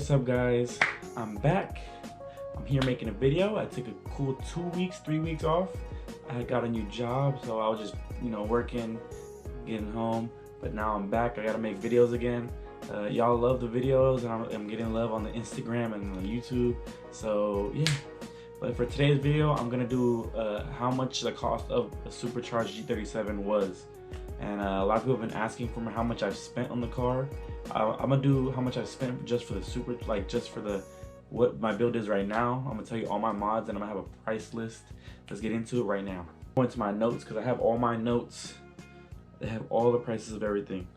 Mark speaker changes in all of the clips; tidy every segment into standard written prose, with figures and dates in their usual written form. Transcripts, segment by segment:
Speaker 1: What's up, guys? I'm back. I'm here making a video. I took a cool 3 weeks off. I got a new job, so I was just, working, getting home. But now I'm back. I gotta make videos again. Y'all love the videos, and I'm getting love on the Instagram and on YouTube. So yeah. But for today's video, I'm gonna do how much the cost of a Supercharged G37 was. And a lot of people have been asking for how much I've spent on the car. I'm gonna do how much I've spent just for the what my build is right now. I'm gonna tell you all my mods, and I'm gonna have a price list. Let's get into it right now. I'm going to my notes because I have all my notes. They have all the prices of everything.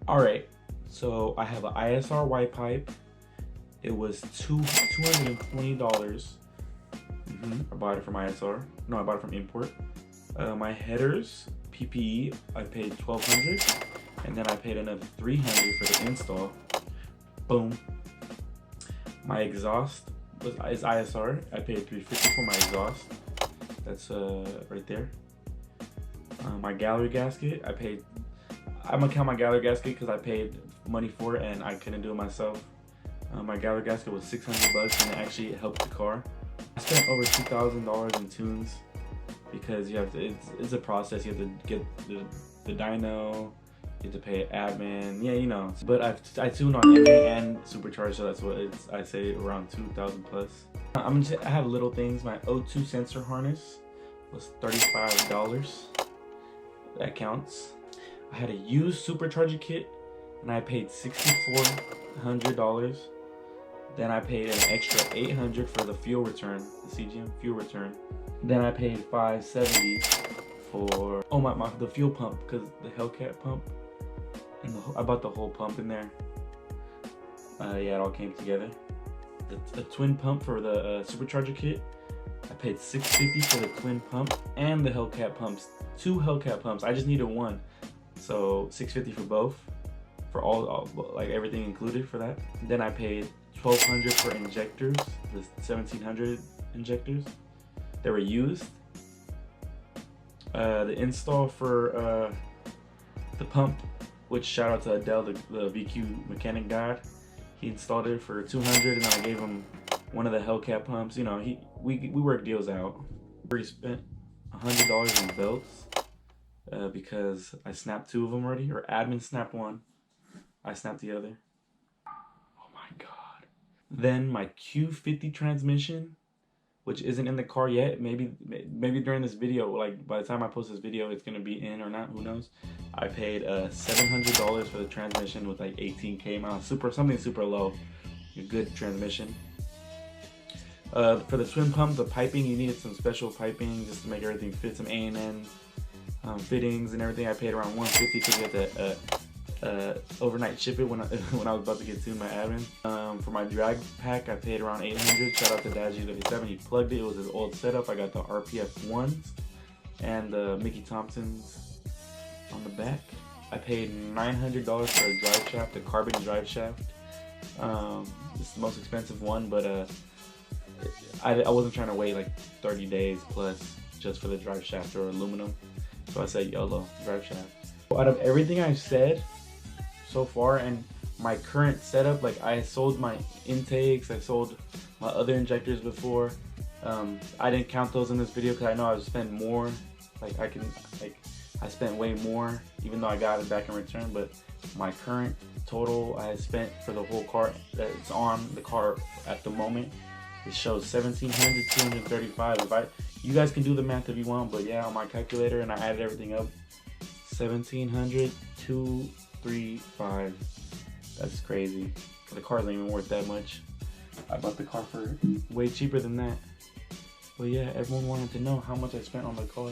Speaker 1: All right, so I have an ISR Y pipe. It was $220. I bought it from ISR. No, I bought it from import. My headers, PPE, I paid $1,200, and then I paid another $300 for the install. Boom. My exhaust is ISR. I paid $350 for my exhaust. That's right there. My gallery gasket, I'm gonna count my gallery gasket because I paid money for it and I couldn't do it myself. My gallery gasket was $600 and it actually helped the car. I spent over $2,000 in tunes because you have to. It's a process. You have to get the dyno. You have to pay admin. Yeah, But I tuned on MA and Supercharged, so that's what I say around 2,000 plus. I have little things. My O2 sensor harness was $35. That counts. I had a used Supercharger kit, and I paid $6,400. Then I paid an extra $800 for the fuel return, the CGM fuel return. Then I paid $570 for the fuel pump, because the Hellcat pump, and I bought the whole pump in there. Yeah, it all came together. The twin pump for the Supercharger kit, I paid $650 for the twin pump and the Hellcat pumps. 2 Hellcat pumps. I just needed one, so $650 for both, for all like everything included for that. Then I paid $1,200 for injectors, the 1700 injectors. They were used. The install for the pump, which shout out to Adele, the VQ mechanic guy. He installed it for $200, and then I gave him one of the Hellcat pumps. We work deals out. We spent $100 in belts because I snapped 2 of them already, or admin snapped one. I snapped the other. Oh my god. Then my Q50 transmission, which isn't in the car yet. Maybe during this video, like by the time I post this video, it's gonna be in or not, who knows. I paid $700 for the transmission with like 18K miles, something super low, a good transmission. For the twin pump, the piping, you needed some special piping just to make everything fit, some A&N fittings and everything. I paid around $150 because you had to overnight ship it when I was about to get tuned my admin. For my drag pack, I paid around $800. Shout out to Dad G37. He plugged it. It was his old setup. I got the RPF ones and the Mickey Thompsons on the back. I paid $900 for a drive shaft, a carbon drive shaft. This is the most expensive one, but I wasn't trying to wait like 30 days plus just for the drive shaft or aluminum, so I said YOLO, drive shaft. Out of everything I've said so far and my current setup, like I sold my intakes, I sold my other injectors before. I didn't count those in this video because I know I would spend more. I spent way more, even though I got it back in return. But my current total I spent for the whole car that's on the car at the moment, it shows $1,700, you guys can do the math if you want, but yeah, on my calculator, and I added everything up, $1,700,235. That's crazy. The car isn't even worth that much. I bought the car for way cheaper than that. But yeah, everyone wanted to know how much I spent on the car.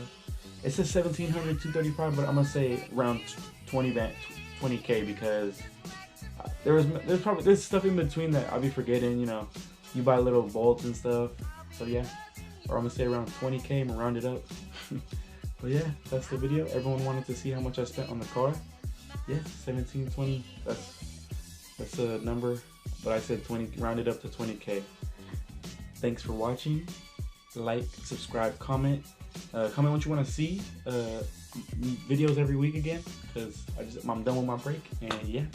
Speaker 1: It says $1,700,235, but I'm gonna say around 20K because there's stuff in between that I'll be forgetting. You buy little bolts and stuff. So yeah, or I'm gonna say around 20K and round it up. But yeah, that's the video. Everyone wanted to see how much I spent on the car. Yeah, 1720. That's a number, but I said 20, rounded up to 20K. Thanks for watching. Like, subscribe, comment. Comment what you want to see. Videos every week again, because I'm done with my break. And yeah.